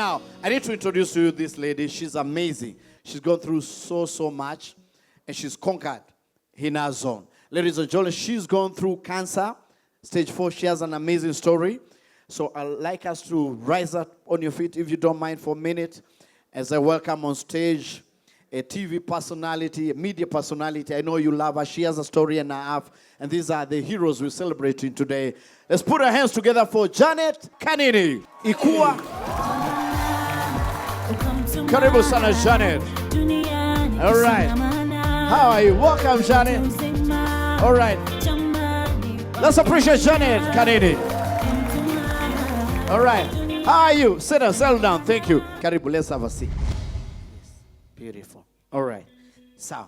Now, I need to introduce to you this lady. She's amazing. She's gone through so much, and she's conquered in her zone. Ladies and gentlemen, she's gone through cancer, stage 4. She has an amazing story. So I'd like us to rise up on your feet, if you don't mind, for a minute, as I welcome on stage a TV personality, a media personality. I know you love her. She has a story and a half, and these are the heroes we're celebrating today. Let's put our hands together for Janet Kanini. IKUA. Karibu sana, Janet. All right. How are you? Welcome, Janet. All right. Let's appreciate Janet Kanini. All right. How are you? Sit down, settle down. Thank you. Karibu, let's have a seat. Yes. Beautiful. All right. So,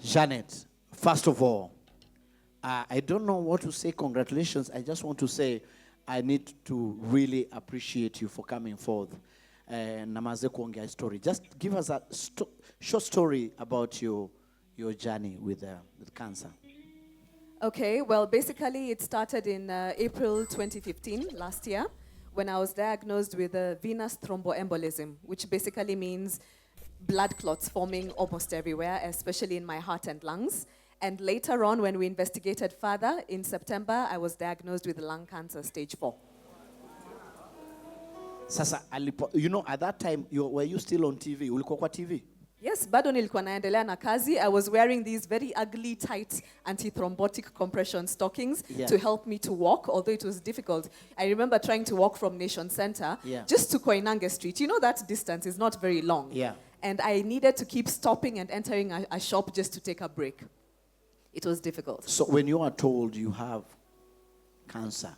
Janet, first of all, I don't know what to say. Congratulations. I just want to say I need to really appreciate you for coming forth. Namaze kuongea story. Just give us a short story about your journey with cancer. Okay, well, basically it started in April 2015, last year, when I was diagnosed with a venous thromboembolism, which basically means blood clots forming almost everywhere, especially in my heart and lungs. And later on, when we investigated further, in September, I was diagnosed with lung cancer, stage 4. Sasa, you know, at that time, were you still on TV? Ulikuwa kwa TV? Yes, bado nilikuwa naendelea na kazi. I was wearing these very ugly, tight, anti-thrombotic compression stockings to help me to walk, although it was difficult. I remember trying to walk from Nation Center just to Koinange Street. You know that distance is not very long. Yeah. And I needed to keep stopping and entering a shop just to take a break. It was difficult. So when you are told you have cancer,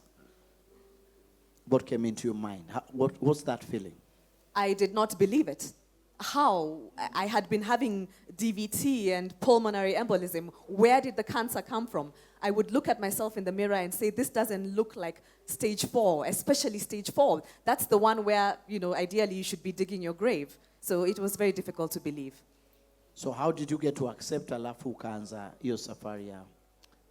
what came into your mind? What's that feeling? I did not believe it. How? I had been having DVT and pulmonary embolism. Where did the cancer come from? I would look at myself in the mirror and say, this doesn't look like stage 4, especially stage 4. That's the one where, you know, ideally you should be digging your grave. So it was very difficult to believe. So how did you get to accept alafu cancer, your safari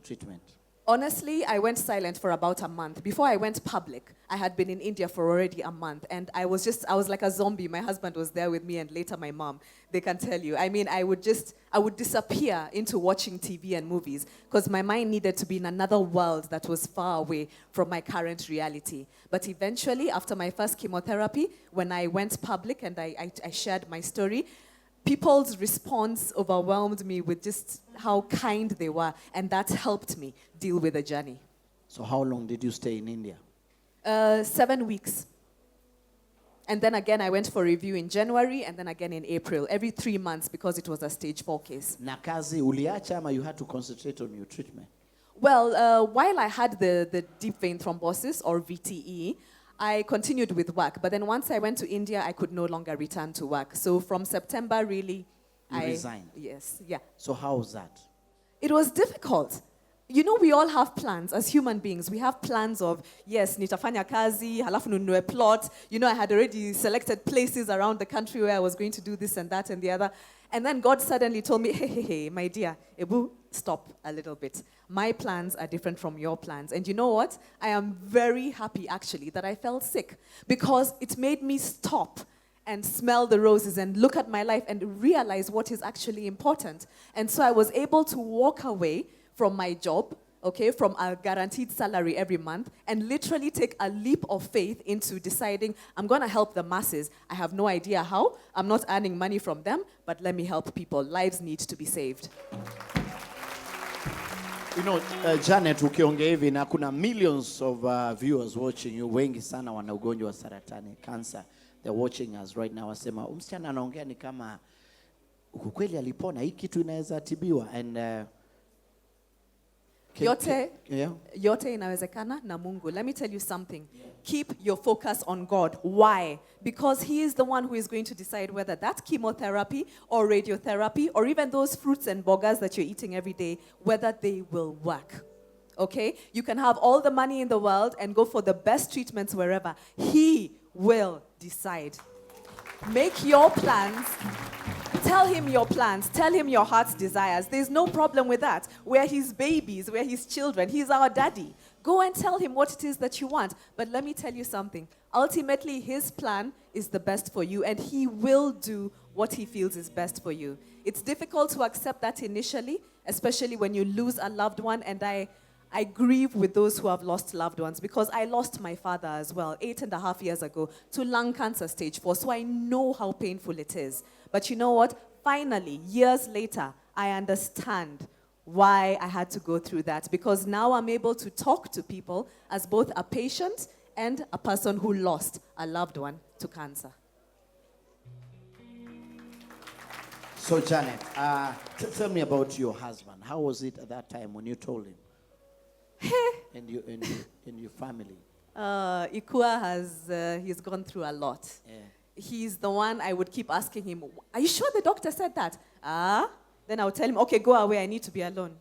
treatment? Honestly, I went silent for about a month. Before I went public, I had been in India for already a month. And I was like a zombie. My husband was there with me and later my mom. They can tell you. I mean, I would disappear into watching TV and movies because my mind needed to be in another world that was far away from my current reality. But eventually, after my first chemotherapy, when I went public and I shared my story, people's response overwhelmed me with just how kind they were, and that helped me deal with the journey. So how long did you stay in India? 7 weeks. And then again, I went for review in January, and then again in April, every 3 months because it was a stage 4 case. Na kazi uliacha ama you had to concentrate on your treatment? Well, while I had the deep vein thrombosis, or VTE, I continued with work, but then once I went to India, I could no longer return to work. So from September, really, I resigned. Yes, yeah. So how was that? It was difficult. You know, we all have plans as human beings. We have plans of, yes, nitafanya kazi, halafu nunue plot. You know, I had already selected places around the country where I was going to do this and that and the other. And then God suddenly told me, hey, my dear, Ebu, stop a little bit. My plans are different from your plans. And you know what? I am very happy, actually, that I felt sick because it made me stop and smell the roses and look at my life and realize what is actually important. And so I was able to walk away from my job, okay, from a guaranteed salary every month, and literally take a leap of faith into deciding I'm going to help the masses. I have no idea how. I'm not earning money from them, but let me help people. Lives need to be saved. You know, Janet, ukiongea hivi na kuna millions of viewers watching you, wengi sana wana ugonjwa wa saratani, cancer. They're watching us right now. Wasema, msichana anaongea ni kama ukweli alipona, hii kitu inaweza tibiwa. And yote inawezekana na Mungu. Let me tell you something. Keep your focus on God. Why? Because He is the one who is going to decide whether that chemotherapy or radiotherapy or even those fruits and bogas that you're eating every day, whether they will work. Okay? You can have all the money in the world and go for the best treatments wherever. He will decide. Make your plans. Tell Him your plans. Tell Him your heart's desires. There's no problem with that. We're His babies. We're His children. He's our daddy. Go and tell him what it is that you want. But let me tell you something. Ultimately, his plan is the best for you, and he will do what he feels is best for you. It's difficult to accept that initially, especially when you lose a loved one, and I grieve with those who have lost loved ones, because I lost my father as well 8.5 years ago to lung cancer stage 4, so I know how painful it is. But you know what? Finally, years later, I understand why I had to go through that, because now I'm able to talk to people as both a patient and a person who lost a loved one to cancer. So Janet, tell me about your husband. How was it at that time when you told him? and your family? IKUA he's gone through a lot. Yeah. He's the one I would keep asking him, are you sure the doctor said that? Then I would tell him, okay, go away, I need to be alone.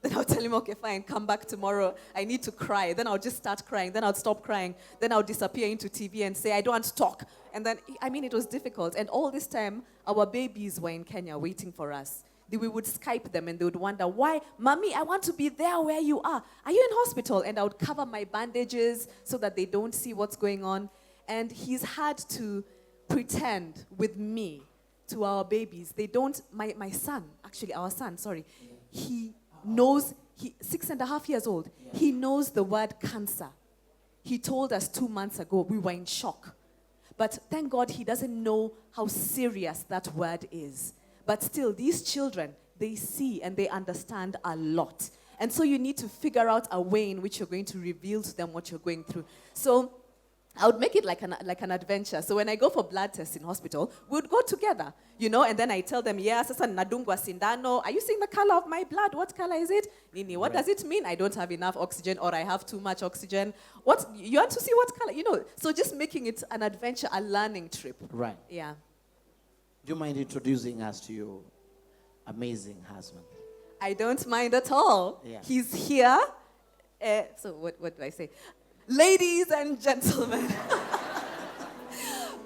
Then I would tell him, okay, fine, come back tomorrow, I need to cry. Then I would just start crying, then I would stop crying. Then I would disappear into TV and say, I don't want to talk. And then, it was difficult. And all this time, our babies were in Kenya waiting for us. We would Skype them and they would wonder, why, Mommy, I want to be there where you are. Are you in hospital? And I would cover my bandages so that they don't see what's going on. And he's had to pretend with me to our babies. They don't, my son, actually our son, sorry, he knows, 6.5 years old, he knows the word cancer. He told us 2 months ago, we were in shock. But thank God he doesn't know how serious that word is. But still, these children, they see and they understand a lot. And so you need to figure out a way in which you're going to reveal to them what you're going through. So I would make it like an adventure. So when I go for blood tests in hospital, we would go together, and then I tell them, sasa nadungwa sindano. Are you seeing the color of my blood? What color is it? Nini, what does it mean? I don't have enough oxygen or I have too much oxygen. What, you want to see what color? So just making it an adventure, a learning trip. Right. Yeah. Do you mind introducing us to your amazing husband? I don't mind at all. Yeah. He's here. So what do I say? Ladies and gentlemen,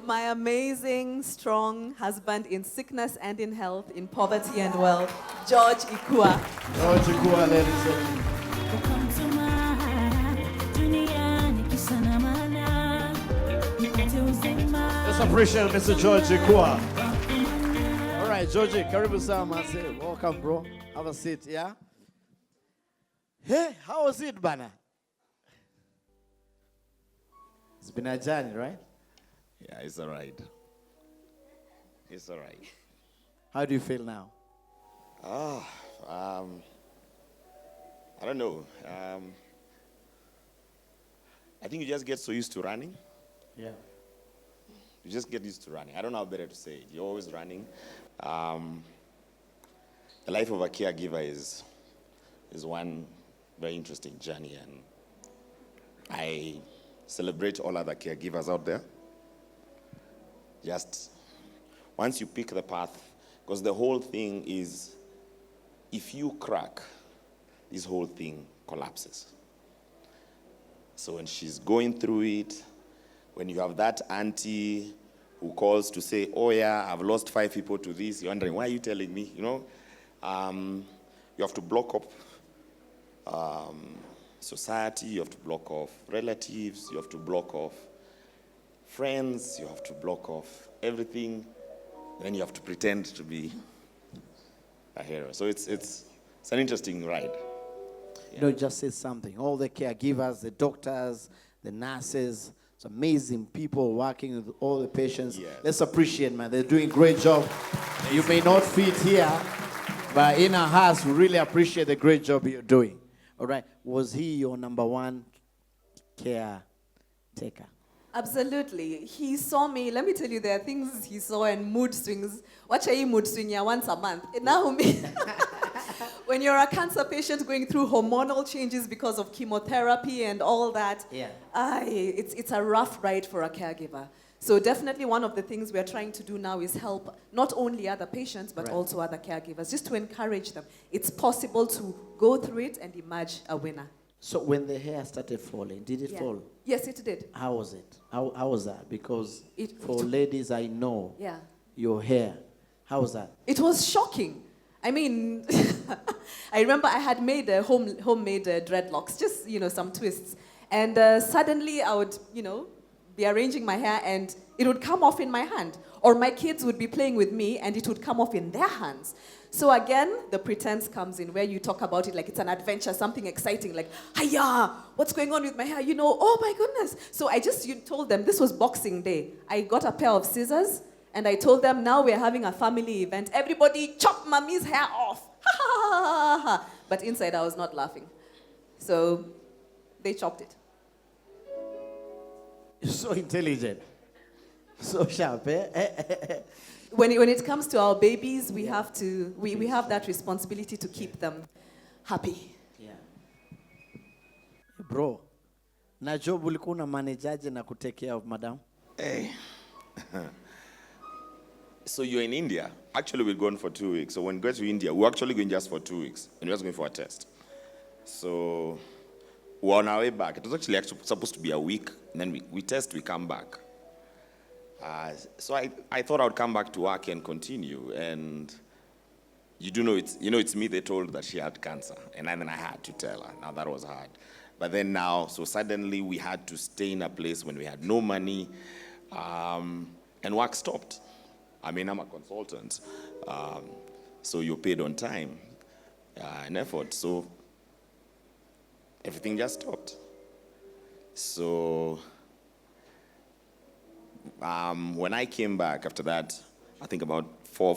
my amazing, strong husband in sickness and in health, in poverty and wealth, George IKUA. George IKUA, ladies and gentlemen. Let's appreciate Mr. George IKUA. All right, Georgie, karibu sana. Welcome, bro. Have a seat, yeah? Hey, how was it, Bana? It's been a journey, right? Yeah, it's all right. It's all right. How do you feel now? I don't know. I think you just get so used to running. Yeah. You just get used to running. I don't know how better to say it. You're always running. The life of a caregiver is one very interesting journey, and I celebrate all other caregivers out there. Just once you pick the path, because the whole thing is, if you crack, this whole thing collapses. So when she's going through it, when you have that auntie who calls to say, oh yeah, I've lost 5 people to this, you're wondering, why are you telling me? You have to block up society, you have to block off relatives, you have to block off friends, you have to block off everything, then you have to pretend to be a hero. So it's an interesting ride. Yeah. Just say something. All the caregivers, the doctors, the nurses, it's amazing people working with all the patients. Yes. Let's appreciate, man. They're doing a great job. You may not fit here, but in our house, we really appreciate the great job you're doing. All right. Was he your number one caretaker? Absolutely. He saw me. Let me tell you, there are things he saw and mood swings. Watch a mood swing once a month. And now when you're a cancer patient going through hormonal changes because of chemotherapy and all that, it's a rough ride for a caregiver. So definitely one of the things we're trying to do now is help not only other patients, but also other caregivers, just to encourage them. It's possible to go through it and emerge a winner. So when the hair started falling, did it fall? Yes, it did. How was it? How was that? Because for ladies I know, Yeah. your hair, how was that? It was shocking. I mean, I remember I had made homemade dreadlocks, just, some twists. And suddenly I would, be arranging my hair and it would come off in my hand. Or my kids would be playing with me and it would come off in their hands. So again, the pretense comes in where you talk about it like it's an adventure, something exciting, like, hiya, what's going on with my hair? Oh my goodness. So I just told them this was Boxing Day. I got a pair of scissors and I told them now we're having a family event. Everybody chop mommy's hair off. Ha ha ha ha ha. But inside I was not laughing. So they chopped it. You're so intelligent. So sharp, eh? When it comes to our babies, we have to we have that responsibility to keep them happy. Yeah. Bro, na job ulikuwa una manageaje na ku take care of madam? Hey. So you're in India. Actually, we're going for 2 weeks. So when we go to India, we're actually going just for 2 weeks. And we're just going for a test. So we're on our way back. It was actually supposed to be a week. And then we test, we come back. So I thought I would come back to work and continue. And it's me they told that she had cancer. And then I had to tell her. Now that was hard. But then so suddenly we had to stay in a place when we had no money. And work stopped. I mean, I'm a consultant. So you're paid on time and effort. So everything just stopped. So when I came back after that, I think about 4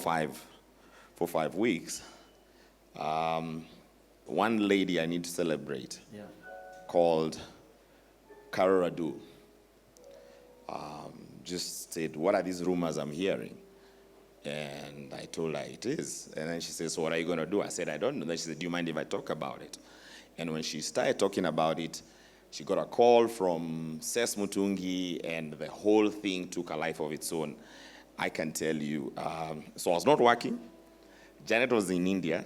or 5 weeks, one lady I need to celebrate called Carol Radu just said, what are these rumors I'm hearing? And I told her it is. And then she says, so what are you going to do? I said, I don't know. Then she said, do you mind if I talk about it? And when she started talking about it, she got a call from Ses Mutungi, and the whole thing took a life of its own. I can tell you. So I was not working. Janet was in India.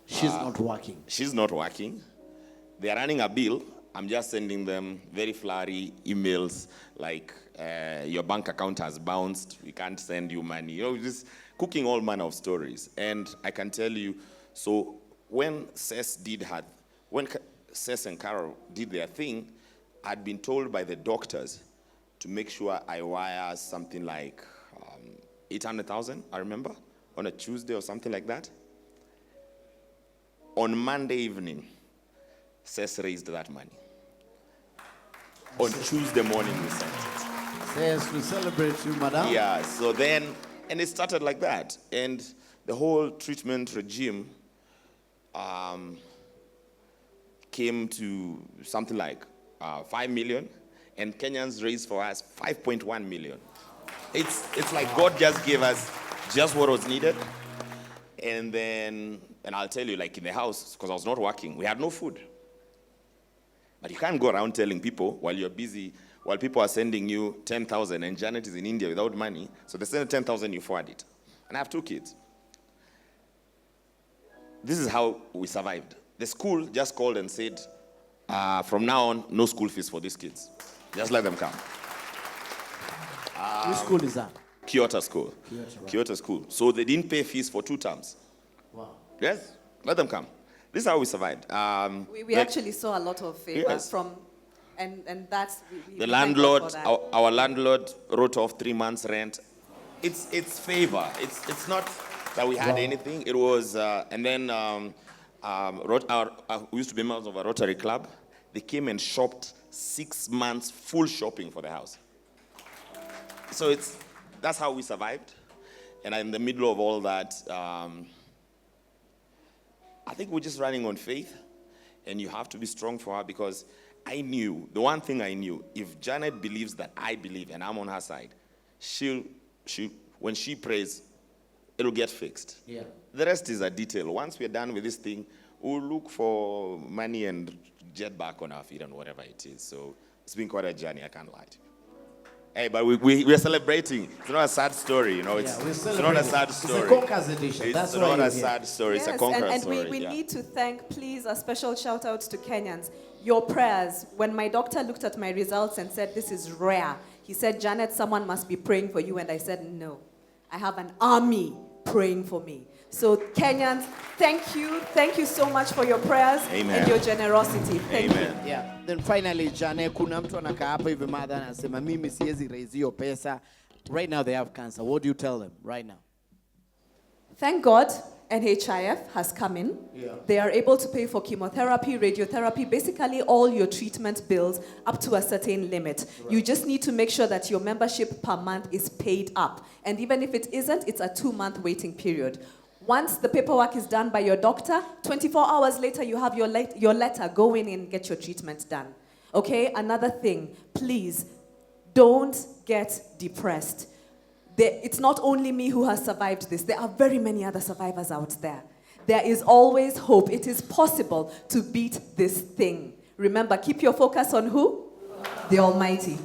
She's not working. She's not working. They are running a bill. I'm just sending them very flowery emails like, your bank account has bounced, we can't send you money. Just cooking all manner of stories. And I can tell you, so when Ses and Carol did their thing, I'd been told by the doctors to make sure I wire something like 800,000, I remember, on a Tuesday or something like that. On Monday evening, Ses raised that money. On Tuesday morning, we sent it. Yes, we celebrate you, madam. Yeah, so then, and it started like that. And the whole treatment regime came to something like 5 million, and Kenyans raised for us 5.1 million. It's like God just gave us just what was needed. And then, and I'll tell you, like in the house, because I was not working, we had no food. But you can't go around telling people while you're busy, while people are sending you 10,000 and Janet is in India without money, so they send 10,000, you forward it. And I have 2 kids. This is how we survived. The school just called and said, from now on, no school fees for these kids. Just let them come. Which school is that? Kyoto School. Kyoto School. So they didn't pay fees for 2 terms. Wow. Yes, let them come. This is how we survived. We actually saw a lot of favors from, and that's... The landlord, our landlord wrote off 3 months' rent. It's favor. It's not that we had anything. It was, and then we used to be members of a Rotary Club. They came and shopped 6 months full shopping for the house. So that's how we survived. And in the middle of all that, I think we're just running on faith, and you have to be strong for her, because I knew, the one thing I knew, if Janet believes that I believe and I'm on her side, when she prays, it'll get fixed. Yeah. The rest is a detail. Once we're done with this thing, we'll look for money and get back on our feet and whatever it is. So it's been quite a journey, I can't lie to you. Hey, but we're celebrating. It's not a sad story, It's not a sad story. It's a Conquer's edition. It's not a sad story. Yes, it's a Conquer's story. And we need to thank, please, a special shout out to Kenyans. Your prayers. When my doctor looked at my results and said, this is rare, he said, Janet, someone must be praying for you. And I said, no. I have an army praying for me. So Kenyans, thank you. Thank you so much for your prayers Amen. and your generosity. Thank you. Amen. Yeah. Then finally, Jane, kuna mtu anakaa hapa hivi mother anasema mimi siwezi raise hiyo pesa. Right now they have cancer. What do you tell them right now? Thank God, NHIF has come in. Yeah. They are able to pay for chemotherapy, radiotherapy, basically all your treatment bills up to a certain limit. Right. You just need to make sure that your membership per month is paid up. And even if it isn't, it's a 2-month waiting period. Once the paperwork is done by your doctor, 24 hours later, you have your letter. Go in and get your treatment done. Okay? Another thing, please, don't get depressed. It's not only me who has survived this. There are very many other survivors out there. There is always hope. It is possible to beat this thing. Remember, keep your focus on who? The Almighty.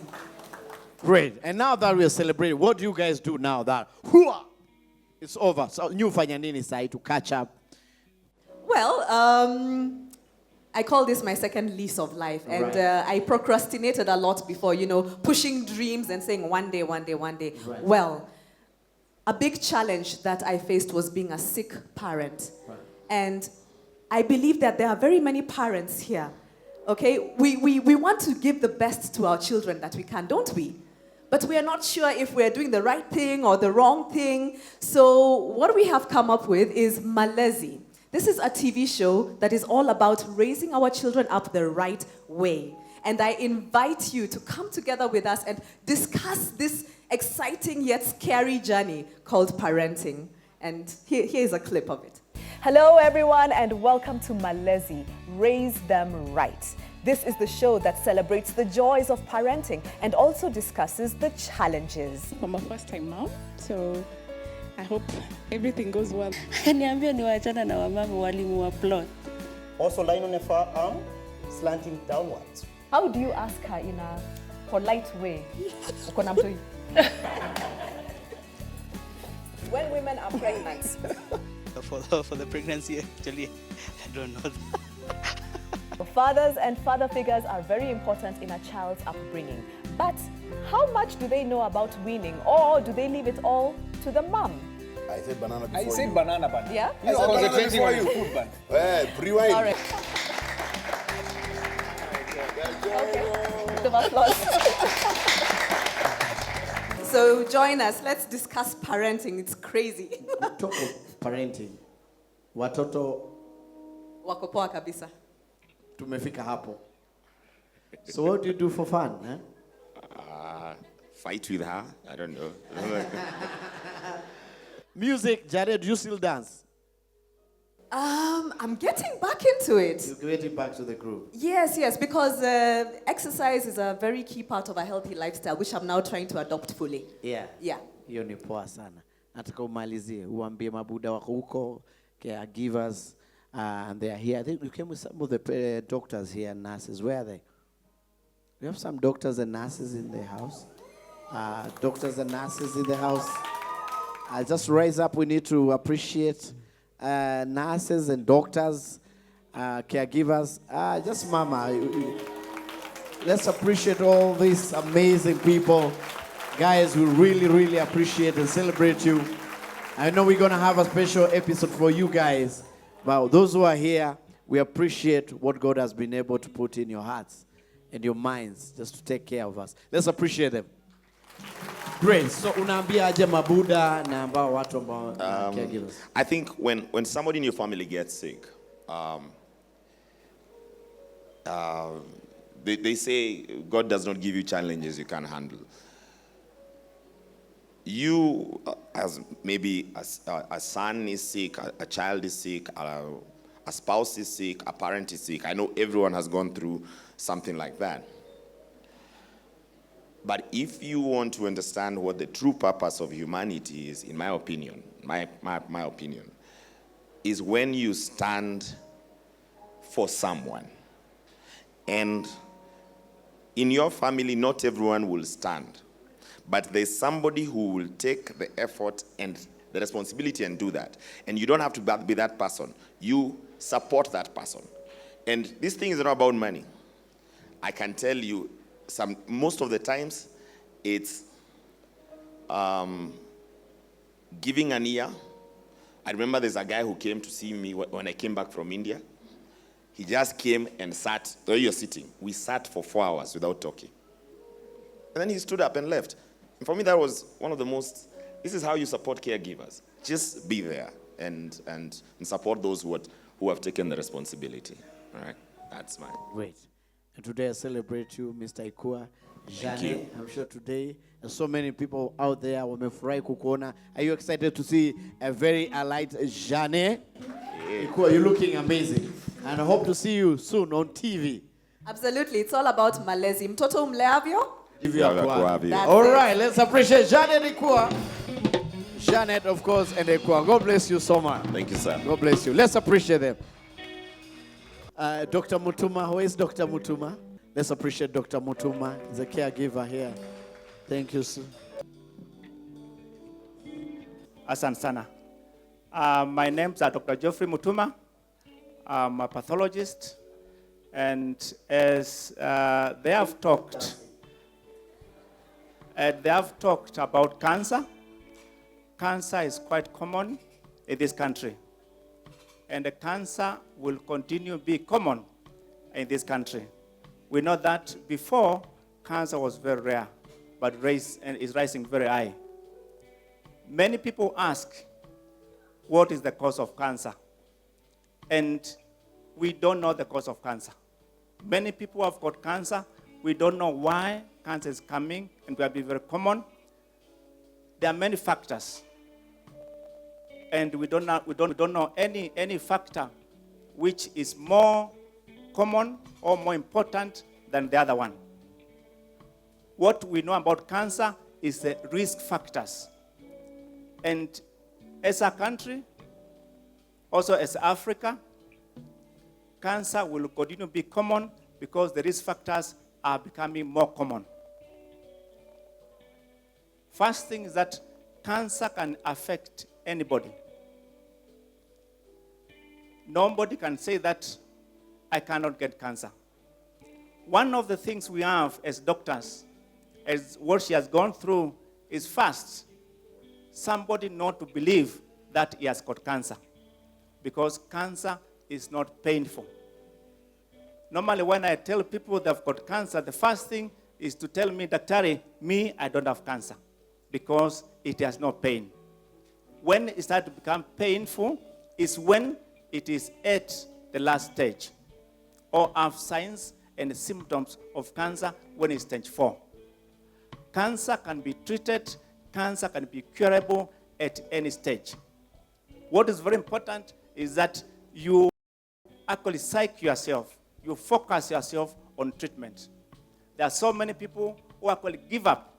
Great. And now that we are celebrating, what do you guys do now that it's over? So new fanya nini sai to catch up? Well, I call this my second lease of life. And Right. I procrastinated a lot before, pushing dreams and saying one day. Right. Well, a big challenge that I faced was being a sick parent. Right. And I believe that there are very many parents here. Okay? We want to give the best to our children that we can, don't we? But we are not sure if we're doing the right thing or the wrong thing. So what we have come up with is Malezi. This is a TV show that is all about raising our children up the right way. And I invite you to come together with us and discuss this exciting yet scary journey called parenting. And here is a clip of it. Hello, everyone, and welcome to Malezi, Raise Them Right. This is the show that celebrates the joys of parenting and also discusses the challenges. I'm a first-time mom, so I hope everything goes well. Niambia niwaachana na wamama walimu wa plot. Also lying on a far arm, slanting downwards. How do you ask her in a polite way? Uko na mtoi? When women are pregnant. For the pregnancy, actually, I don't know. Fathers and father figures are very important in a child's upbringing. But how much do they know about weaning, or do they leave it all to the mom? I said banana before I said you. banana ban. Yeah? You are concentrating on your food ban. Hey, rewind. All right. Okay. Give applause. So join us. Let's discuss parenting. It's crazy. Talk of parenting. Watoto Wako poa kabisa. tumefika hapo. So what do you do for fun? Eh? Fight with her? I don't know. Music, Jared, do you still dance? I'm getting back into it. You're getting back to the group. Yes, because exercise is a very key part of a healthy lifestyle, which I'm now trying to adopt fully. Yeah. Yeah. Hiyo ni poa sana. Nataka umalizie, uambie mabuda wako huko, caregivers, and they are here. I think you came with some of the doctors here and nurses. Where are they? We have some doctors and nurses in the house. Doctors and nurses in the house. I'll just raise up. We need to appreciate nurses and doctors, caregivers. Just mama. Let's appreciate all these amazing people. Guys, we really, really appreciate and celebrate you. I know we're going to have a special episode for you guys. But those who are here, we appreciate what God has been able to put in your hearts and your minds just to take care of us. Let's appreciate them. Great. So unaambia aje mabuda na ambao watu ambao caregivers. I think when somebody in your family gets sick, they say God does not give you challenges you can't handle. You, as maybe a son is sick, a child is sick, a spouse is sick, a parent is sick. I know everyone has gone through something like that. But if you want to understand what the true purpose of humanity is, in my opinion, my opinion, is when you stand for someone. And in your family, not everyone will stand. But there's somebody who will take the effort and the responsibility and do that. And you don't have to be that person. You support that person. And this thing is not about money. I can tell you, most of the times, it's giving an ear, I remember there's a guy who came to see me when I came back from India. He just came and sat where you're sitting. We sat for 4 hours without talking. And then he stood up and left. And for me, that was one of the most, this is how you support caregivers. Just be there and support those who have taken the responsibility. All right? That's mine. Great. And today I celebrate you, Mr. IKUA. Thank Jane, you. I'm sure today there's so many people out there wamefurahi kukuona. Are you excited to see a very allied Jane? IKUA, you're looking amazing. And I hope to see you soon on TV. Absolutely. It's all about malezi. Mtoto mleavyo? That's All it. right, let's appreciate Janet IKUA. Janet, of course, and IKUA. God bless you so much. Thank you, sir. God bless you. Let's appreciate them. Dr. Mutuma, who is Dr. Mutuma? Let's appreciate Dr. Mutuma. He's a caregiver here. Thank you, sir. Asante sana. My name's Dr. Geoffrey Mutuma. I'm a pathologist. And as they have talked about cancer. Cancer is quite common in this country. And the cancer will continue to be common in this country. We know that before, cancer was very rare, but is rising very high. Many people ask, what is the cause of cancer? And we don't know the cause of cancer. Many people have got cancer. We don't know why cancer is coming, and it will be very common. There are many factors. And we don't know any factor which is more common or more important than the other one. What we know about cancer is the risk factors. And as a country, also as Africa, cancer will continue to be common because the risk factors are becoming more common. First thing is that cancer can affect anybody. Nobody can say that I cannot get cancer. One of the things we have as doctors, as what she has gone through, is first, somebody not to believe that he has got cancer. Because cancer is not painful. Normally when I tell people they've got cancer, the first thing is to tell me, Daktari, me, I don't have cancer. Because it has no pain. When it starts to become painful is when it is at the last stage or have signs and symptoms of cancer when it's stage 4. Cancer can be treated, cancer can be curable at any stage. What is very important is that you actually psych yourself, you focus yourself on treatment. There are so many people who actually give up.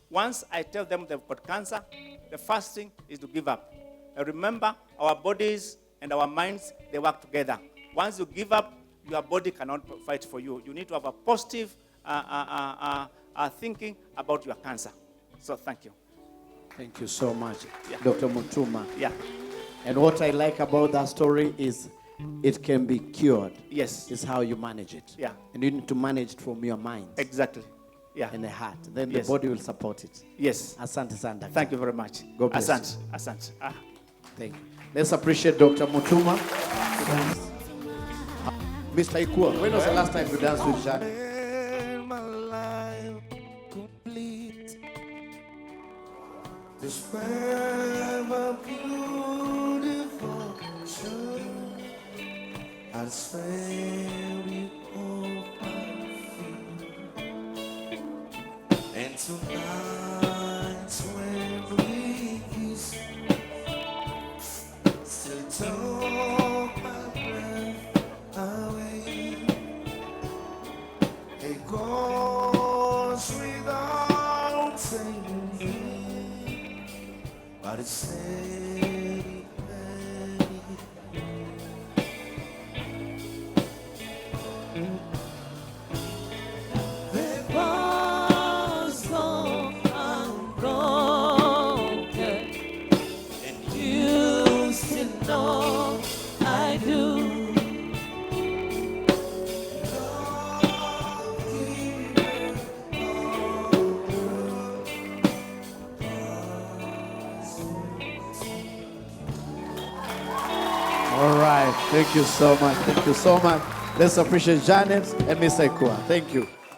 Once I tell them they've got cancer, the first thing is to give up. And remember, our bodies and our minds, they work together. Once you give up, your body cannot fight for you. You need to have a positive thinking about your cancer. So thank you. Thank you so much, Yeah. Dr. Mutuma. Yeah. And what I like about that story is it can be cured. Yes. It's how you manage it. Yeah. And you need to manage it from your mind Exactly. Yeah. and the heart. Then Yes. the body will support it. Yes. Asante sana, Dr. Thank you very much. God bless Asante. Asante. Thank you. Let's appreciate Dr. Mutuma. Mr. IKUA, when was the last time you danced with Janet? This forever beautiful show I swear we all and tonight when we kiss still talk my breath away it goes without saying but it's steady, the bars are unbroken, and you still know I do. Thank you so much. Thank you so much. Let's appreciate Janet and Mr. IKUA. Thank you.